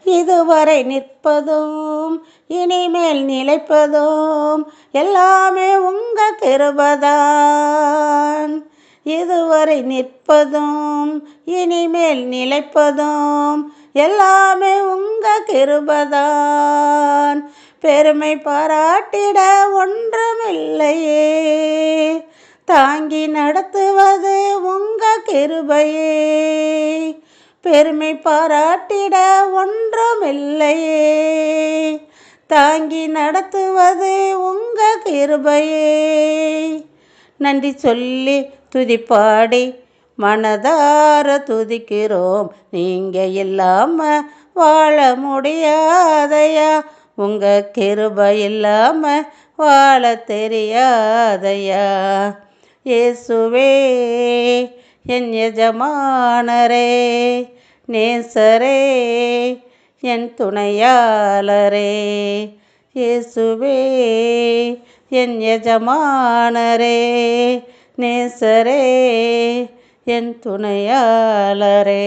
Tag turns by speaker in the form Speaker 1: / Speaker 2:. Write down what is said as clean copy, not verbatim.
Speaker 1: இதுவரை நிற்பதும் இனிமேல் நிலைப்பதும் எல்லாமே உங்க கிருபைதான். இதுவரை நிற்பதும் இனிமேல் நிலைப்பதும் எல்லாமே உங்க கிருபைதான். பெருமை பாராட்டிட ஒன்றுமில்லையே, தாங்கி நடத்துவது உங்க கிருபையே. பெருமை பாராட்டிட ஒன்றுமில்லையே, தாங்கி நடத்துவது உங்க கிருபையே. நன்றி சொல்லி துதிப்பாடி மனதார துதிக்கிறோம். நீங்க இல்லாம வாழ முடியாதையா, உங்க கிருபை இல்லாம வாழ தெரியாதையா. இயேசுவே என் எஜமானரே, நேசரே என் துணையாளரே. இயேசுவே என் எஜமானரே, நேசரே என் துணையாளரே.